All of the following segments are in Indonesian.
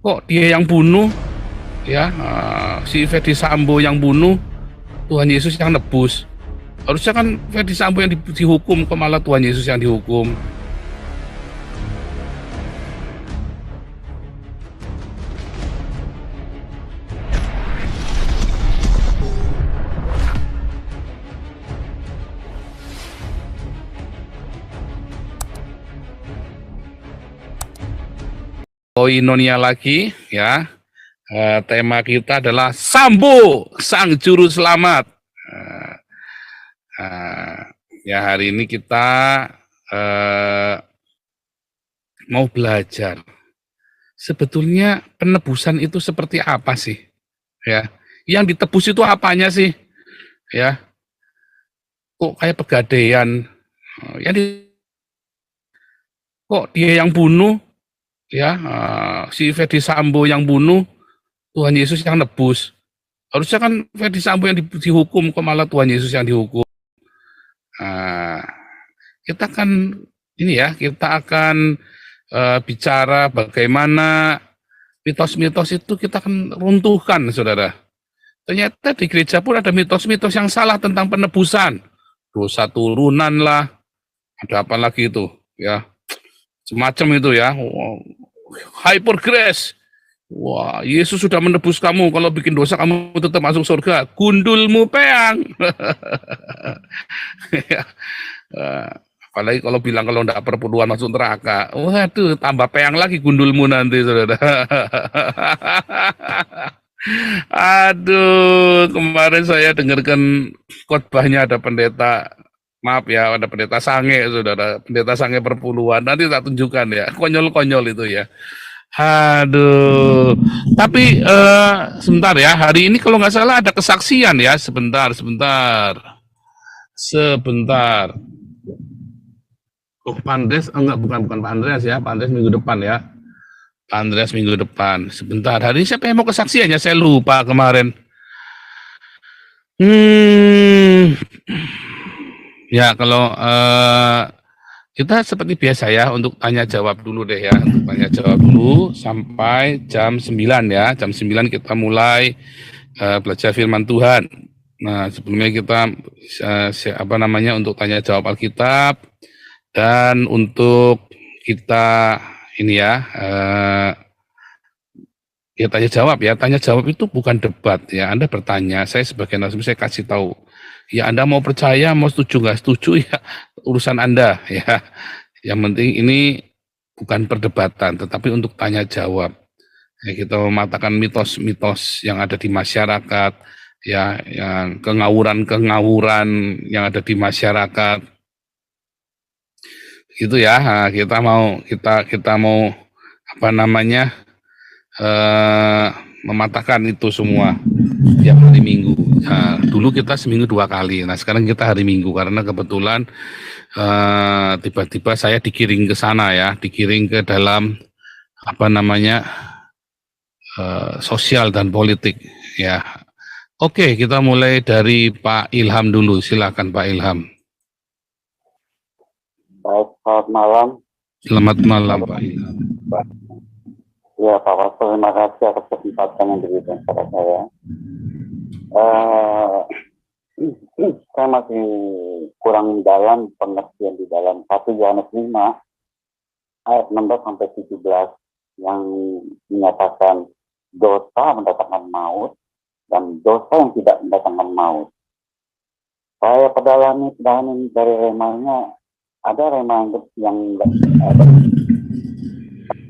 Kok dia yang bunuh, ya, si Ferdy Sambo yang bunuh, Tuhan Yesus yang nebus. Harusnya kan Ferdy Sambo yang dihukum, kok malah Tuhan Yesus yang dihukum. Koinonia lagi, ya. Tema kita adalah Sambo, Sang Juru Selamat. Ya, hari ini kita mau belajar. Sebetulnya penebusan itu seperti apa sih? Ya, yang ditebus itu apanya sih? Ya, kok kayak pegadaian? Kok dia yang bunuh? Ya, si Ferdy Sambo yang bunuh, Tuhan Yesus yang nebus. Harusnya kan Ferdy Sambo yang dihukum, kok malah Tuhan Yesus yang dihukum. Kita kan ini ya, kita akan bicara bagaimana mitos-mitos itu kita akan runtuhkan, saudara. Ternyata di gereja pun ada mitos-mitos yang salah tentang penebusan. Dosa turunan lah, ada apa lagi itu, ya, semacam itu ya. Hyper grace. Wah, Yesus sudah menebus kamu, kalau bikin dosa kamu tetap masuk surga. Gundulmu peang. Apalagi kalau bilang kalau enggak perpuluhan masuk neraka. Waduh, tambah peang lagi gundulmu nanti, saudara. Aduh, kemarin saya dengarkan khotbahnya ada pendeta, maaf ya, ada pendeta sange, saudara, pendeta sange perpuluhan, nanti tak tunjukkan ya, konyol-konyol itu ya. Aduh, tapi sebentar ya, hari ini kalau nggak salah ada kesaksian ya, sebentar. Oh, Pandres, enggak, bukan Pak Andreas ya, Pak Andreas minggu depan ya. Pak Andreas minggu depan. Sebentar, hari ini siapa yang mau kesaksiannya? Saya lupa kemarin. Ya, kalau kita seperti biasa ya, untuk tanya jawab dulu deh ya. Tanya jawab dulu sampai jam 9 ya. Jam 9 kita mulai belajar firman Tuhan. Nah, sebelumnya kita untuk tanya jawab Alkitab, dan untuk kita ini ya, ya tanya jawab ya. Tanya jawab itu bukan debat ya. Anda bertanya, saya sebagai narasumber saya kasih tahu. Ya, Anda mau percaya, mau setuju nggak setuju ya urusan Anda ya. Yang penting ini bukan perdebatan, tetapi untuk tanya jawab. Ya, kita mematakan mitos-mitos yang ada di masyarakat, ya, yang kengawuran yang ada di masyarakat. Gitu ya. Nah, kita mau mematahkan itu semua tiap hari Minggu. Nah, dulu kita seminggu 2 kali. Nah, sekarang kita hari Minggu karena kebetulan tiba-tiba saya dikiring ke sana ya, dikiring ke dalam sosial dan politik ya. Oke, kita mulai dari Pak Ilham dulu. Silakan Pak Ilham. Baik, selamat malam. Selamat malam Pak Ilham. Ya Pak Pastor, terima kasih atas kesempatan yang diberikan kepada saya. Saya masih kurang dalam pengertian di dalam 1 Yohanes 5 ayat 16 sampai 17 yang menyatakan dosa mendatangkan maut dan dosa yang tidak mendatangkan maut. Saya pedalami dari remanya, ada rema yang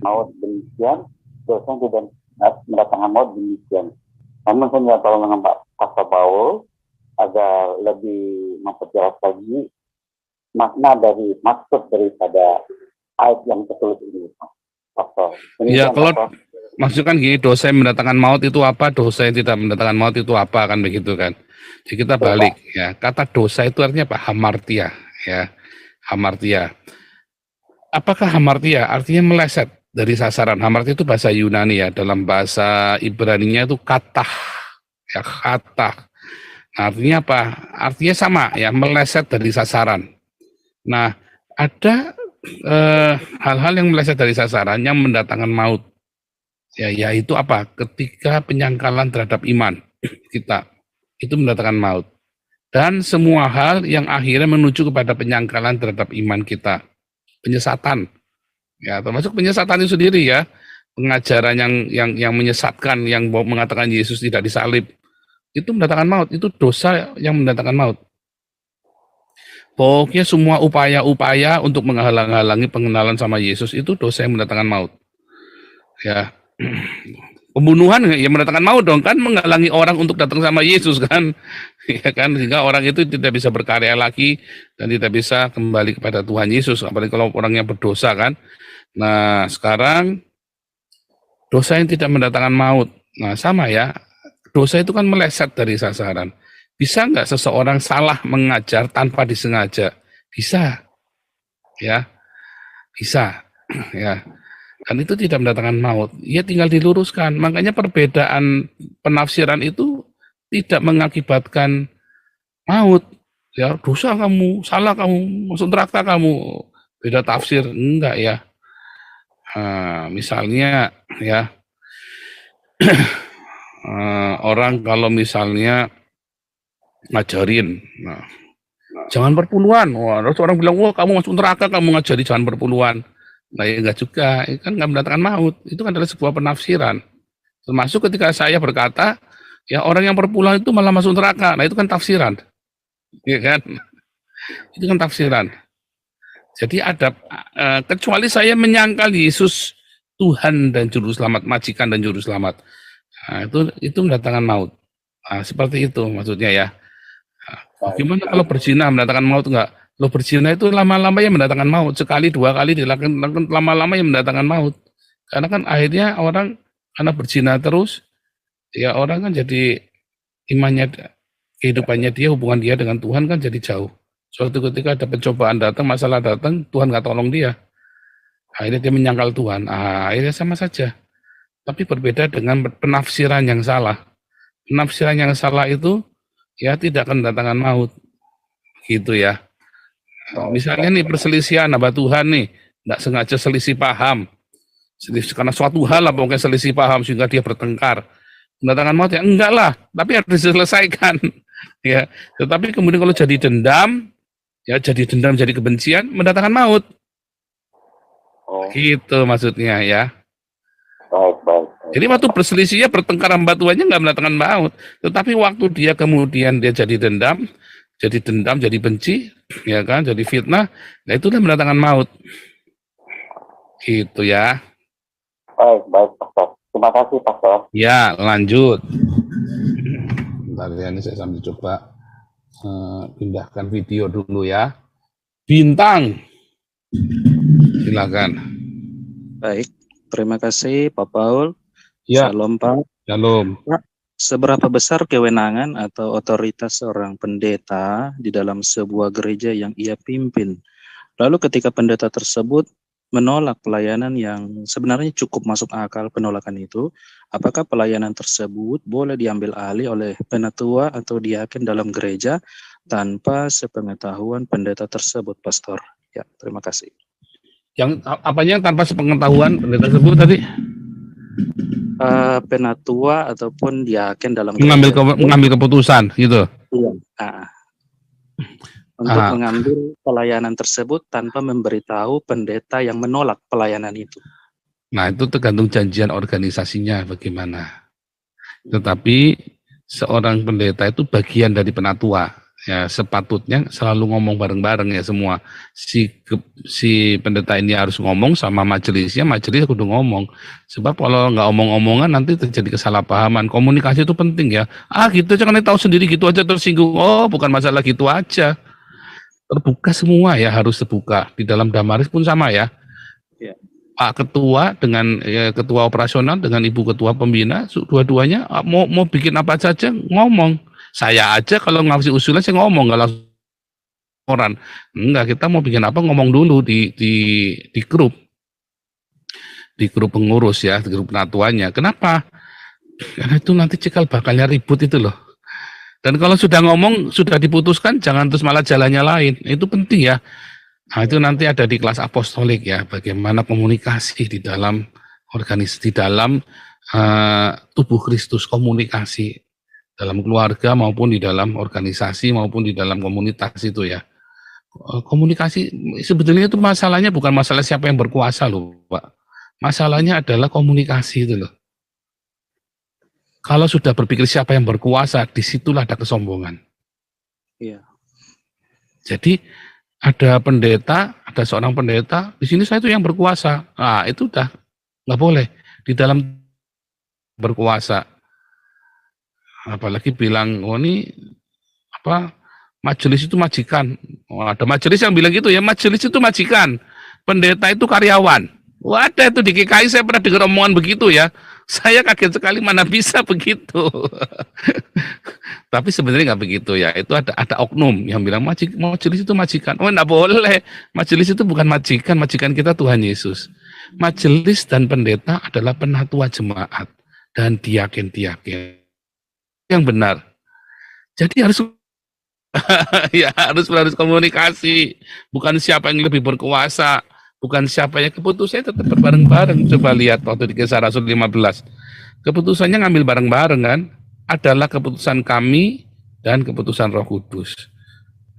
maut demikian, dosa yang tidak mendatangkan maut demikian. Namun saya tidak tahu dengan Pak Pastor Paul agar lebih memperjelas lagi makna dari maksud daripada ayat yang tertulis ini, Pastor. Ya, kalau maksudkan gini, dosa yang mendatangkan maut itu apa, dosa yang tidak mendatangkan maut itu apa, kan begitu kan? Jadi kita balik ya, kata dosa itu artinya apa? Hamartia ya, hamartia. Apakah hamartia? Artinya meleset dari sasaran. Hamartia itu bahasa Yunani ya, dalam bahasa Ibraninya itu katah ya, katah. Nah, artinya apa? Artinya sama ya, meleset dari sasaran. Nah, ada hal-hal yang meleset dari sasaran yang mendatangkan maut. Ya, yaitu apa? Ketika penyangkalan terhadap iman kita, itu mendatangkan maut. Dan semua hal yang akhirnya menuju kepada penyangkalan terhadap iman kita. Penyesatan. Ya, termasuk penyesatan itu sendiri ya. Pengajaran yang menyesatkan, yang mengatakan Yesus tidak disalib. Itu mendatangkan maut. Itu dosa yang mendatangkan maut. Pokoknya semua upaya-upaya untuk menghalang-halangi pengenalan sama Yesus itu dosa yang mendatangkan maut. Ya, pembunuhan ya mendatangkan maut dong, kan menghalangi orang untuk datang sama Yesus kan, ya kan, sehingga orang itu tidak bisa berkarya lagi dan tidak bisa kembali kepada Tuhan Yesus, apalagi kalau orangnya berdosa kan. Nah sekarang dosa yang tidak mendatangkan maut, nah sama ya, dosa itu kan meleset dari sasaran. Bisa nggak seseorang salah mengajar tanpa disengaja? Bisa, ya, bisa, ya. Dan itu tidak mendatangkan maut, ia tinggal diluruskan. Makanya perbedaan penafsiran itu tidak mengakibatkan maut. Ya, dosa kamu, salah kamu, masuk neraka kamu. Beda tafsir, enggak ya. Nah, misalnya ya, orang kalau misalnya ngajarin, nah, jangan berpuluhan. Wah, terus orang bilang, wah kamu masuk neraka, kamu ngajari jangan berpuluhan. Nah ya enggak juga, itu kan enggak mendatangkan maut, itu kan adalah sebuah penafsiran. Termasuk ketika saya berkata, ya orang yang berpulang itu malah masuk neraka, nah itu kan tafsiran, ya kan? Itu kan tafsiran. Jadi ada, kecuali saya menyangkal Yesus Tuhan dan Juru Selamat, majikan dan Juru Selamat, nah, itu mendatangkan maut. Nah, seperti itu maksudnya ya. Nah, gimana kalau berzina mendatangkan maut enggak? Lo berzina itu lama-lama yang mendatangkan maut. Sekali, dua kali dilakukan, lama-lama yang mendatangkan maut. Karena kan akhirnya orang, karena berzina terus, ya orang kan jadi imannya, kehidupannya dia, hubungan dia dengan Tuhan kan jadi jauh. Suatu ketika ada pencobaan datang, masalah datang, Tuhan nggak tolong dia. Akhirnya dia menyangkal Tuhan. Akhirnya sama saja. Tapi berbeda dengan penafsiran yang salah. Penafsiran yang salah itu, ya tidak akan mendatangkan maut. Gitu ya. Misalnya nih perselisihan hamba Tuhan nih, nggak sengaja selisih paham, karena suatu hal lah pokoknya selisih paham sehingga dia bertengkar, mendatangkan maut ya enggak lah, tapi harus diselesaikan. Ya, tetapi kemudian kalau jadi dendam, ya jadi dendam jadi kebencian, mendatangkan maut. Gitu maksudnya ya. Baik. Jadi waktu berselisihnya bertengkar hamba Tuhannya nggak mendatangkan maut, tetapi waktu dia kemudian dia jadi dendam, jadi benci, ya kan, jadi fitnah, nah itu udah mendatangkan maut. Gitu ya. Baik, Pastor. Terima kasih, Pastor. Ya, lanjut. Bentar ya, ini saya sambil coba pindahkan video dulu ya. Bintang, silakan. Baik, terima kasih Pak Paul. Ya. Shalom Pak. Shalom. Pak, seberapa besar kewenangan atau otoritas seorang pendeta di dalam sebuah gereja yang ia pimpin? Lalu ketika pendeta tersebut menolak pelayanan yang sebenarnya cukup masuk akal penolakan itu, apakah pelayanan tersebut boleh diambil alih oleh penatua atau diaken dalam gereja tanpa sepengetahuan pendeta tersebut, Pastor? Ya, terima kasih. Yang apanya tanpa sepengetahuan pendeta tersebut tadi? Penatua ataupun diaken dalam mengambil keputusan gitu. Iya. Untuk mengambil pelayanan tersebut tanpa memberitahu pendeta yang menolak pelayanan itu. Nah, itu tergantung janjian organisasinya bagaimana. Tetapi seorang pendeta itu bagian dari penatua. Ya, sepatutnya selalu ngomong bareng-bareng ya semua. Si pendeta ini harus ngomong sama majelisnya, majelis kudu ngomong. Sebab kalau nggak omong-omongan nanti terjadi kesalahpahaman. Komunikasi itu penting ya. Gitu aja kan tahu sendiri gitu aja tersinggung. Oh, bukan masalah gitu aja. Terbuka semua ya, harus terbuka. Di dalam Damaris pun sama ya. Ya. Pak Ketua dengan Ketua Operasional dengan Ibu Ketua Pembina, dua-duanya mau bikin apa saja ngomong. Saya aja kalau ngasih usulan saya ngomong, nggak langsung orang. Enggak, kita mau bikin apa ngomong dulu di grup. Di grup pengurus ya, di grup penatuannya. Kenapa? Karena itu nanti cikal bakalnya ribut itu loh. Dan kalau sudah ngomong, sudah diputuskan, jangan terus malah jalannya lain. Itu penting ya. Nah, itu nanti ada di kelas apostolik ya, bagaimana komunikasi di dalam organisasi di dalam tubuh Kristus, komunikasi dalam keluarga maupun di dalam organisasi maupun di dalam komunitas itu ya. Komunikasi sebetulnya itu masalahnya bukan masalah siapa yang berkuasa loh, Pak. Masalahnya adalah komunikasi itu loh. Kalau sudah berpikir siapa yang berkuasa, disitulah ada kesombongan. Iya. Jadi ada pendeta, ada seorang pendeta, di sini saya itu yang berkuasa. Nah, itu udah nggak boleh di dalam berkuasa. Apalagi bilang, oh ini apa majelis itu majikan. Oh, ada majelis yang bilang gitu ya, majelis itu majikan, pendeta itu karyawan. Wah, ada itu di GKI saya pernah dengar omongan begitu ya. Saya kaget sekali mana bisa begitu. Tapi sebenarnya nggak begitu ya. Itu ada oknum yang bilang majelis itu majikan. Oh, enggak boleh. Majelis itu bukan majikan, majikan kita Tuhan Yesus. Majelis dan pendeta adalah penatua jemaat dan diaken-diaken yang benar. Jadi harus ya harus komunikasi, bukan siapa yang lebih berkuasa, bukan siapa yang keputusannya tetap bareng-bareng. Coba lihat waktu di Kisah Rasul 15, keputusannya ngambil bareng-bareng kan, adalah keputusan kami dan keputusan Roh Kudus,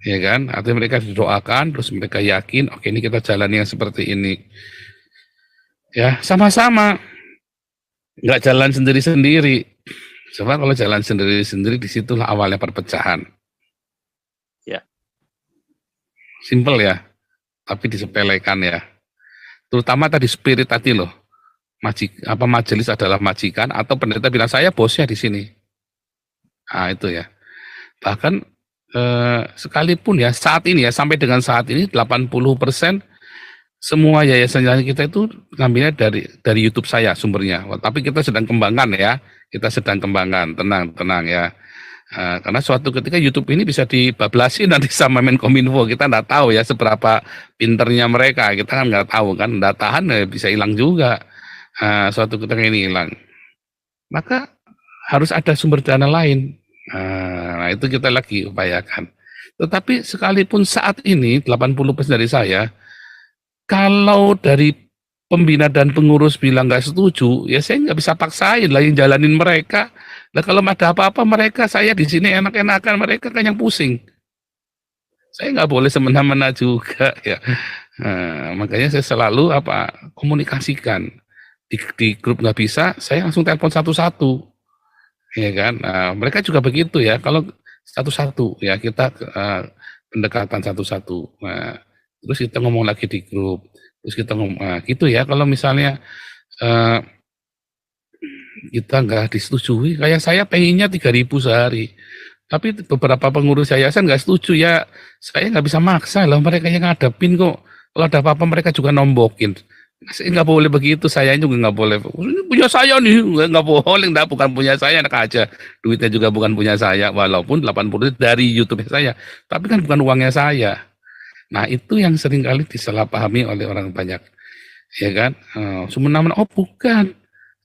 ya kan? Artinya mereka didoakan, terus mereka yakin, oke ini kita jalani yang seperti ini, ya sama-sama, nggak jalan sendiri-sendiri. Coba kalau jalan sendiri-sendiri, disitulah awalnya perpecahan. Simple ya, tapi disepelekan ya. Terutama tadi spirit tadi loh. Majelis adalah majikan atau pendeta bilang saya bosnya di sini. Nah itu ya. Bahkan sekalipun ya saat ini ya sampai dengan saat ini 80% semua yayasan kita itu ngambilnya dari YouTube saya sumbernya. Tapi kita sedang kembangkan ya. Kita sedang kembangkan, tenang ya. Karena suatu ketika YouTube ini bisa dibablasin nanti sama Menkominfo, kita nggak tahu ya seberapa pinternya mereka, kita kan nggak tahu kan, datahan ya bisa hilang juga. Suatu ketika ini hilang, maka harus ada sumber dana lain. Nah itu kita lagi upayakan. Tetapi sekalipun saat ini 80% dari saya, kalau dari pembina dan pengurus bilang nggak setuju, ya saya nggak bisa paksain lah yang jalanin mereka. Nah kalau ada apa-apa mereka, saya di sini enak-enakan, mereka kan yang pusing. Saya nggak boleh semena-mena juga ya. Makanya saya selalu komunikasikan di grup nggak bisa, saya langsung telepon satu-satu, ya kan. Mereka juga begitu ya. Kalau satu-satu ya kita pendekatan satu-satu. Terus kita ngomong lagi di grup, terus kita ngomong gitu ya. Kalau misalnya kita nggak disetujui, kayak saya pengennya 3.000 sehari, tapi beberapa pengurus yayasan nggak setuju ya, saya nggak bisa maksa lah, mereka yang ngadepin kok, kalau ada apa-apa mereka juga nombokin. Saya nggak boleh begitu, saya juga nggak boleh, ini punya saya nih, nggak boleh, bukan punya saya, enak aja, duitnya juga bukan punya saya, walaupun 80 dari YouTube saya, tapi kan bukan uangnya saya. Nah itu yang seringkali disalahpahami oleh orang banyak, ya kan, semena-mena, oh bukan.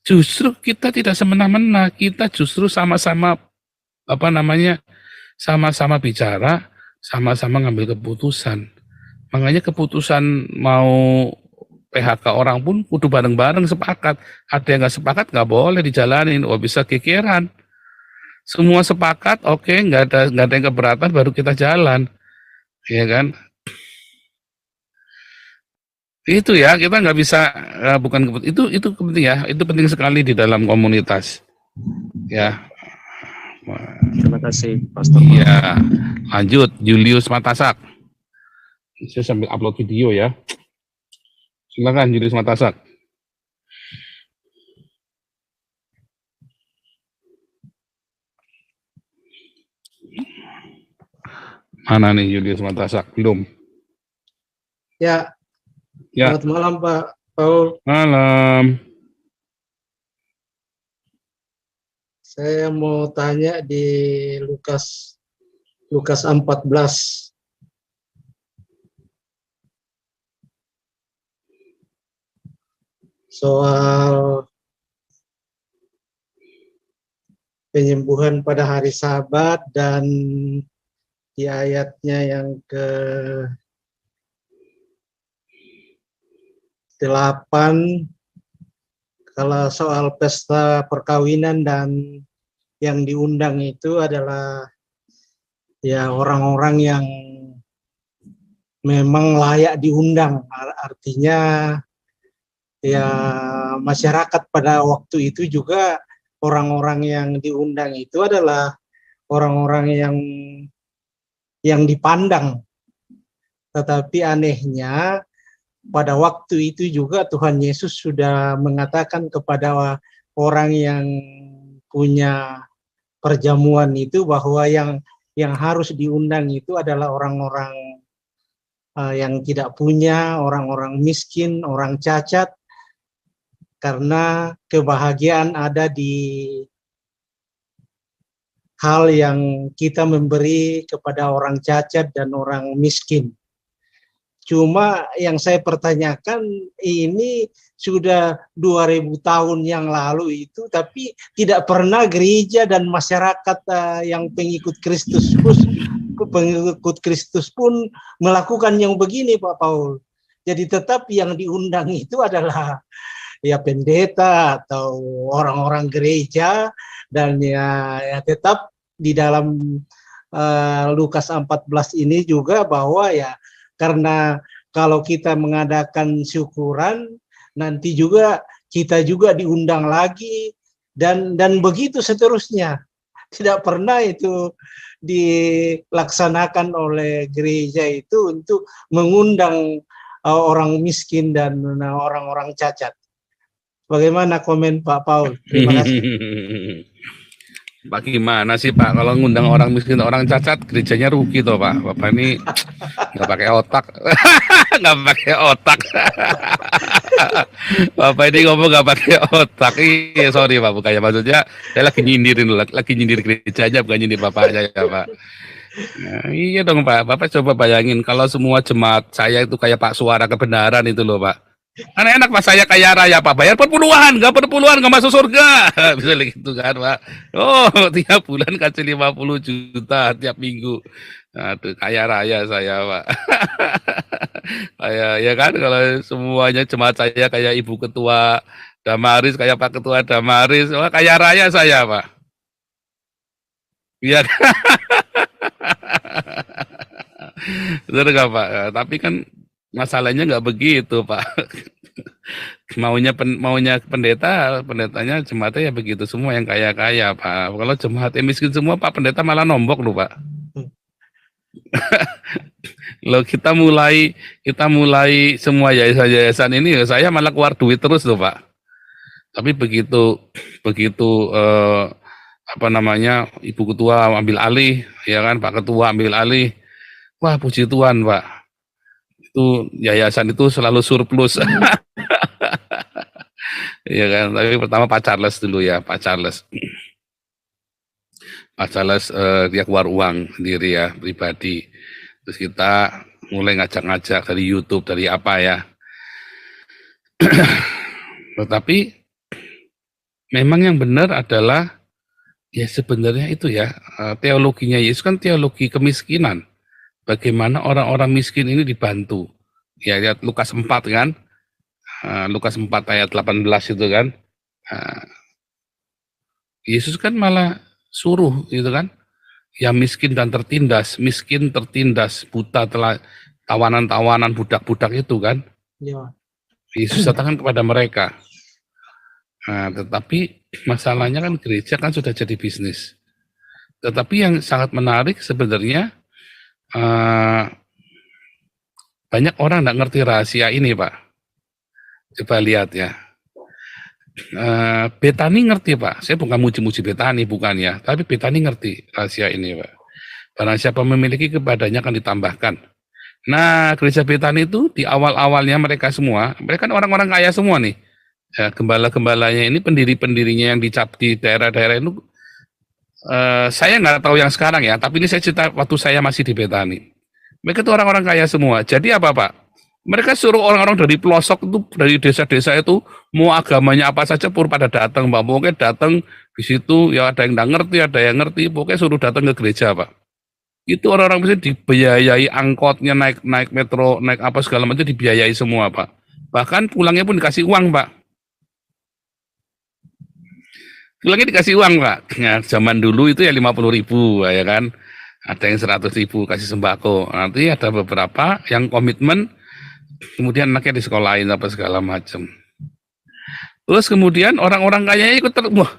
Justru kita tidak semena-mena, kita justru sama-sama sama-sama bicara, sama-sama ngambil keputusan. Makanya keputusan mau PHK orang pun kudu bareng-bareng sepakat. Ada yang nggak sepakat nggak boleh dijalanin, bisa kekeran. Semua sepakat, oke, nggak ada yang keberatan, baru kita jalan, ya kan? Itu ya, kita nggak bisa bukan itu penting ya, itu penting sekali di dalam komunitas ya. Terima kasih Pastor. Iya, lanjut Julius Matasak, saya sambil upload video ya, silakan Julius Matasak. Mana nih Julius Matasak? Belum ya. Selamat malam Pak Paul. Malam. Saya mau tanya di Lukas 14 soal penyembuhan pada hari Sabat, dan di ayatnya yang ke-8 Kalau soal pesta perkawinan dan yang diundang itu adalah ya orang-orang yang memang layak diundang. Artinya ya masyarakat pada waktu itu juga orang-orang yang diundang itu adalah orang-orang yang dipandang. Tetapi anehnya pada waktu itu juga Tuhan Yesus sudah mengatakan kepada orang yang punya perjamuan itu bahwa yang harus diundang itu adalah orang-orang yang tidak punya, orang-orang miskin, orang cacat, karena kebahagiaan ada di hal yang kita memberi kepada orang cacat dan orang miskin. Cuma yang saya pertanyakan, ini sudah 2000 tahun yang lalu itu, tapi tidak pernah gereja dan masyarakat yang pengikut Kristus pun melakukan yang begini, Pak Paul. Jadi tetap yang diundang itu adalah ya pendeta atau orang-orang gereja, dan ya tetap di dalam Lukas 14 ini juga bahwa ya karena kalau kita mengadakan syukuran, nanti juga kita juga diundang lagi, dan begitu seterusnya. Tidak pernah itu dilaksanakan oleh gereja itu untuk mengundang orang miskin dan orang-orang cacat. Bagaimana komen Pak Paul? Terima kasih. Pak gimana sih Pak, kalau ngundang orang miskin, orang cacat, gerejanya rugi toh Pak. Bapak ini nggak pakai otak, nggak pakai otak. Bapak ini ngomong nggak pakai otak. Iya sorry Pak, bukannya maksudnya saya lagi nyindir gerejanya, bukan nyindir bapaknya ya Pak. Nah, iya dong Pak, Bapak coba bayangin kalau semua jemaat saya itu kayak Pak Suara Kebenaran itu loh Pak. Kan enak Pak, saya kaya raya Pak, bayar perpuluhan, nggak masuk surga. Bisa gitu kan Pak. Oh, tiap bulan kasih 50 juta tiap minggu. Aduh, kaya raya saya Pak. Kayak ya kan, kalau semuanya jemaat saya kayak Ibu Ketua Damaris, kayak Pak Ketua Damaris, wah kaya raya saya Pak. Iya kan? Betul nggak Pak? Tapi kan masalahnya nggak begitu Pak. maunya pendetanya jemaatnya ya begitu semua, yang kaya Pak. Kalau jemaatnya miskin semua Pak, pendeta malah nombok loh Pak. Loh kita mulai semua yayasan ini, saya malah keluar duit terus loh Pak. Tapi begitu Ibu Ketua ambil alih, ya kan, Pak Ketua ambil alih, wah puji Tuhan Pak, itu yayasan itu selalu surplus. Ya kan, tapi pertama Pak Charles dulu ya, Pak Charles dia keluar uang sendiri ya, pribadi. Terus kita mulai ngajak-ngajak dari YouTube, dari apa ya. Tetapi memang yang benar adalah ya sebenarnya itu ya, teologinya Yesus kan teologi kemiskinan. Bagaimana orang-orang miskin ini dibantu. Ya lihat Lukas 4 kan. Lukas 4 ayat 18 itu kan. Yesus kan malah suruh gitu kan. Yang miskin dan tertindas, buta, tawanan-tawanan, budak-budak itu kan. Ya. Yesus katakan kepada mereka. Tetapi masalahnya kan gereja kan sudah jadi bisnis. Tetapi yang sangat menarik sebenarnya, banyak orang tidak ngerti rahasia ini Pak. Coba lihat ya. Betani ngerti Pak. Saya bukan muji-muji Betani, bukan ya. Tapi Betani ngerti rahasia ini Pak. Barang siapa memiliki kepadanya akan ditambahkan. Nah, gereja Betani itu di awal-awalnya mereka semua, mereka kan orang-orang kaya semua nih. Ya, gembala-gembalanya ini, pendiri-pendirinya yang dicap di daerah-daerah itu, saya nggak tahu yang sekarang ya, tapi ini saya cerita waktu saya masih di Betani. Mereka itu orang-orang kaya semua. Jadi apa Pak? Mereka suruh orang-orang dari pelosok itu, dari desa-desa itu, mau agamanya apa saja pun pada datang Pak. Pokoknya datang di situ, ya ada yang nggak ngerti, ada yang ngerti, pokoknya suruh datang ke gereja Pak. Itu orang-orang bisa dibiayai angkotnya, naik metro, naik apa segala macam dibiayai semua Pak. Bahkan pulangnya pun dikasih uang Pak. Tulangnya dikasih uang Pak. Nah, zaman dulu itu ya 50.000 ya kan. Ada yang 100.000 kasih sembako. Nanti ada beberapa yang komitmen, kemudian anaknya di sekolahin apa segala macam. Terus kemudian orang-orang kayanya ikut wah,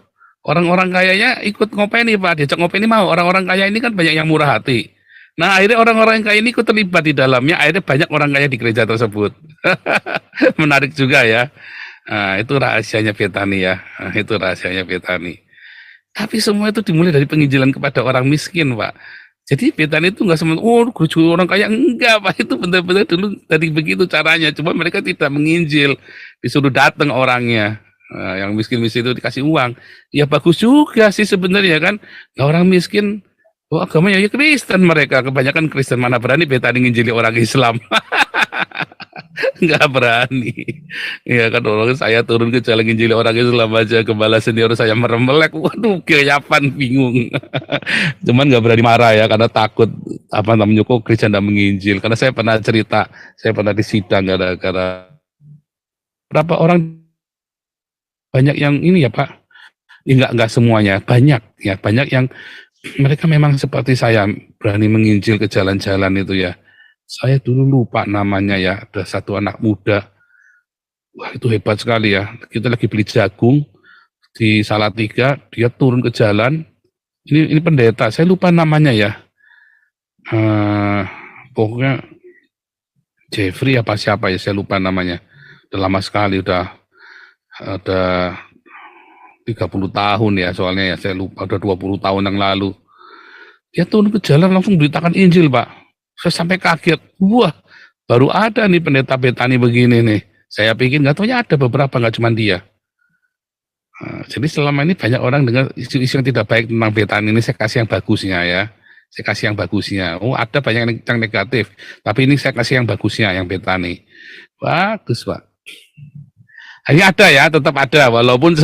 orang-orang kayanya ikut ngopeni Pak, diajak ngopeni mau. Orang-orang kaya ini kan banyak yang murah hati. Nah akhirnya orang-orang kaya ini ikut terlibat di dalamnya, akhirnya banyak orang kaya di gereja tersebut. Menarik juga ya. Nah, itu rahasianya Betani ya. Nah, itu rahasianya Betani. Tapi semua itu dimulai dari penginjilan kepada orang miskin Pak. Jadi Betani itu nggak semua, oh gereja orang kaya, enggak Pak, itu benar-benar dulu dari begitu caranya. Cuma mereka tidak menginjil, disuruh datang orangnya. Nah, yang miskin-miskin itu dikasih uang. Ya bagus juga sih sebenarnya kan. Nah, orang miskin, oh agamanya ya Kristen mereka. Kebanyakan Kristen, mana berani Betani nginjili orang Islam. Nggak berani. Ya kan orang saya turun ke jalan nginjili orang Islam aja, kepala senior saya meremelek. Waduh, kayapan bingung. Cuman nggak berani marah ya, karena takut apa namanya kok gereja nggak menginjil. Karena saya pernah cerita, saya pernah disidang gara-gara berapa orang, banyak yang ini ya Pak, ya nggak semuanya, banyak ya, banyak yang mereka memang seperti saya berani menginjil ke jalan-jalan itu ya. Saya dulu lupa namanya ya, ada satu anak muda, wah itu hebat sekali ya. Kita lagi beli jagung di Salatiga, dia turun ke jalan. Ini pendeta, saya lupa namanya ya. Pokoknya Jeffrey apa siapa ya, saya lupa namanya. Udah lama sekali, udah ada 30 tahun ya soalnya ya, saya lupa, udah 20 tahun yang lalu. Dia turun ke jalan langsung beritakan Injil Pak. Saya sampai kaget, wah baru ada nih pendeta Betani begini nih. Saya pikir nggak taunya ada beberapa, nggak cuma dia. Nah, jadi selama ini banyak orang dengar isu-isu yang tidak baik tentang Betani ini, saya kasih yang bagusnya ya. Saya kasih yang bagusnya. Oh ada banyak yang negatif, tapi ini saya kasih yang bagusnya, yang Betani. Bagus Pak. Hanya ada ya, tetap ada, walaupun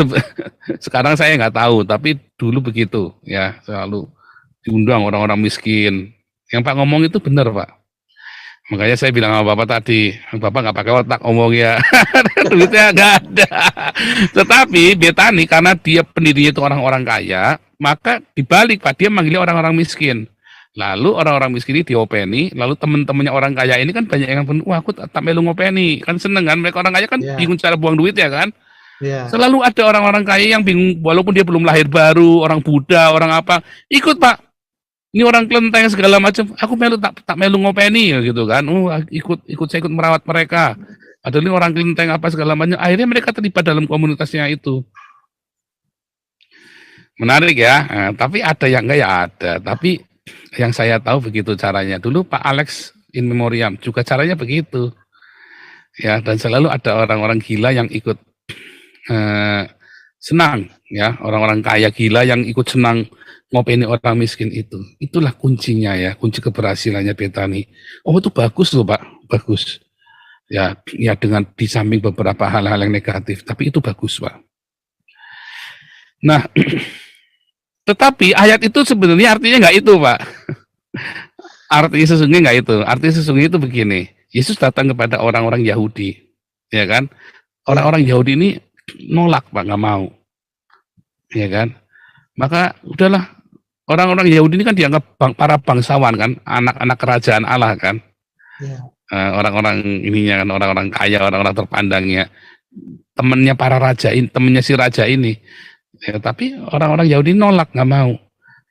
sekarang saya nggak tahu, tapi dulu begitu ya, selalu diundang orang-orang miskin. Yang Pak ngomong itu benar Pak. Makanya saya bilang sama Bapak tadi, Bapak nggak pakai otak ngomong ya, duitnya nggak ada. Tetapi Betani karena dia pendirinya itu orang-orang kaya, maka dibalik Pak, dia manggilnya orang-orang miskin. Lalu orang-orang miskin ini diopeni, lalu teman-temannya orang kaya ini kan banyak yang wah aku tak melu ngopeni, kan seneng kan, mereka orang kaya kan bingung cara buang duit ya kan. Selalu ada orang-orang kaya yang bingung, walaupun dia belum lahir baru, orang Buddha, orang apa, ikut Pak. Ini orang kelenteng segala macam, aku melu tak melu ngopeni ya gitu kan. Saya ikut merawat mereka. Ada ini orang kelenteng apa segala macam. Akhirnya mereka terlibat dalam komunitasnya itu. Menarik ya. Nah, tapi ada yang enggak ya ada. Tapi yang saya tahu begitu caranya. Dulu Pak Alex in memoriam juga caranya begitu. Ya, dan selalu ada orang-orang gila yang ikut senang ya, orang-orang kaya gila yang ikut senang ngopeni orang miskin itu. Itulah kuncinya ya, kunci keberhasilannya Betani. Oh itu bagus loh Pak, bagus. Ya dengan di samping beberapa hal-hal yang negatif, tapi itu bagus Pak. Nah, tetapi ayat itu sebenarnya artinya nggak itu Pak. Artinya sesungguhnya nggak itu. Artinya sesungguhnya itu begini. Yesus datang kepada orang-orang Yahudi, ya kan? Orang-orang Yahudi ini nolak Pak, nggak mau, ya kan? Maka udahlah, orang-orang Yahudi ini kan dianggap para bangsawan kan, anak-anak kerajaan Allah kan, orang-orang ininya kan, orang-orang kaya, orang-orang terpandangnya, temennya para raja ini, temennya si raja ini. Ya, tapi orang-orang Yahudi nolak, nggak mau.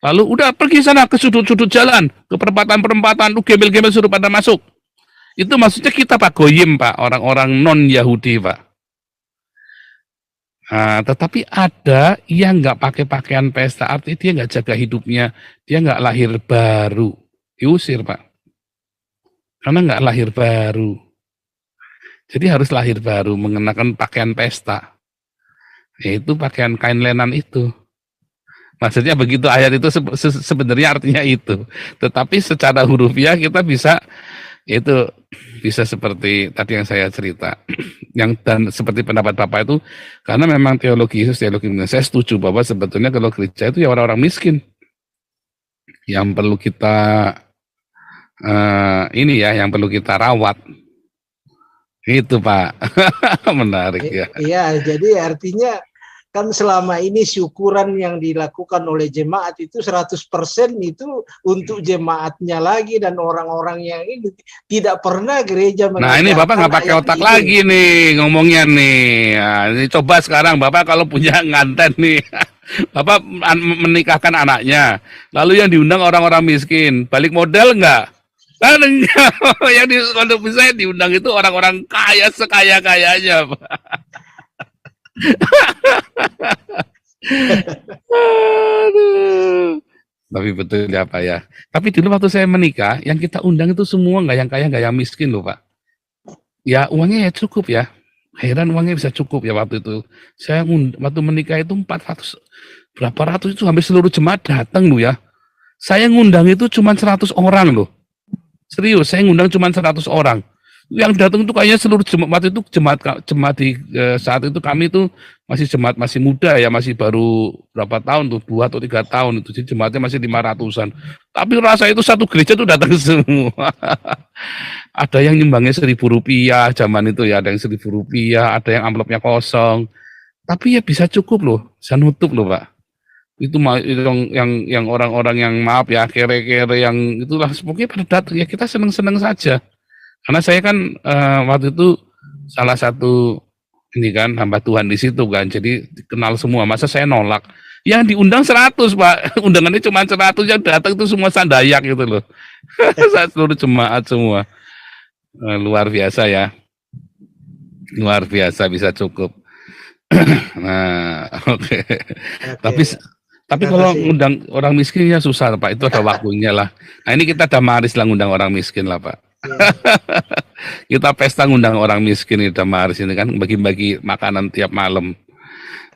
Lalu udah pergi sana ke sudut-sudut jalan, ke perempatan-perempatan, lu gembel-gembel suruh pada masuk. Itu maksudnya kita Pak Goyim Pak, orang-orang non Yahudi Pak. Nah, tetapi ada yang nggak pakai pakaian pesta, artinya dia nggak jaga hidupnya, dia nggak lahir baru, diusir Pak, karena nggak lahir baru. Jadi harus lahir baru, mengenakan pakaian pesta, yaitu pakaian kain lenan itu. Maksudnya begitu, ayat itu sebenarnya artinya itu, tetapi secara hurufiah kita bisa itu bisa seperti tadi yang saya cerita, yang dan seperti pendapat Bapak itu, karena memang teologi Yesus, teologi saya setuju bahwa sebetulnya kalau gereja itu ya orang-orang miskin yang perlu kita ini ya, yang perlu kita rawat. Itu Pak. Menarik ya. Iya, jadi artinya kan selama ini syukuran yang dilakukan oleh jemaat itu 100% itu untuk jemaatnya lagi dan orang-orang yang ini tidak pernah gereja Nah ini Bapak nggak pakai otak lagi nih ngomongnya nih. Nah, ini coba sekarang Bapak kalau punya nganten nih, Bapak menikahkan anaknya, lalu yang diundang orang-orang miskin, balik modal nggak? Kan enggak. Yang di kalau bisa diundang itu orang-orang kaya sekaya-kayanya, Pak. Aduh. Tapi betul ya Pak ya. Tapi dulu waktu saya menikah, yang kita undang itu semua nggak yang kaya, nggak yang miskin loh Pak. Ya uangnya ya cukup ya. Heran uangnya bisa cukup ya waktu itu. Saya waktu menikah itu 400, berapa ratus itu hampir seluruh jemaat datang loh ya. Saya ngundang itu cuma 100 orang loh. Serius, saya ngundang cuma 100 orang. Yang datang itu kayaknya seluruh jemaat itu jemaat di saat itu kami itu masih jemaat masih muda ya, masih baru berapa tahun tuh, 2 atau 3 tahun itu. Jadi jemaatnya masih 500-an. Tapi rasa itu satu gereja tuh datang semua. Ada yang nyumbangnya Rp1.000 zaman itu ya, ada yang Rp1.000, ada yang amplopnya kosong. Tapi ya bisa cukup loh, bisa nutup loh Pak. Itu yang orang-orang yang maaf ya, kere-kere yang itulah, pokoknya pada datang ya kita seneng-seneng saja. Karena saya kan waktu itu salah satu ini kan hamba Tuhan di situ kan, jadi kenal semua. Masa saya nolak? Yang diundang 100 Pak, undangannya cuma 100, yang datang itu semua sandayak gitu loh. Seluruh jemaat semua. Luar biasa ya, luar biasa bisa cukup. Nah, oke. Tapi kalau ngundang orang miskin ya susah Pak, itu ada waktunya lah. Nah ini kita damaris lah ngundang orang miskin lah Pak. Kita pesta ngundang orang miskin di damaris ini kan, bagi-bagi makanan tiap malam.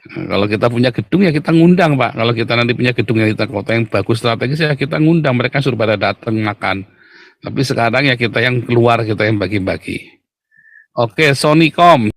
Kalau kita punya gedung ya kita ngundang Pak. Kalau kita nanti punya gedung yang kita kota yang bagus strategis ya kita ngundang, mereka suruh pada datang makan. Tapi sekarang ya kita yang keluar, kita yang bagi-bagi. Oke, Sonicom.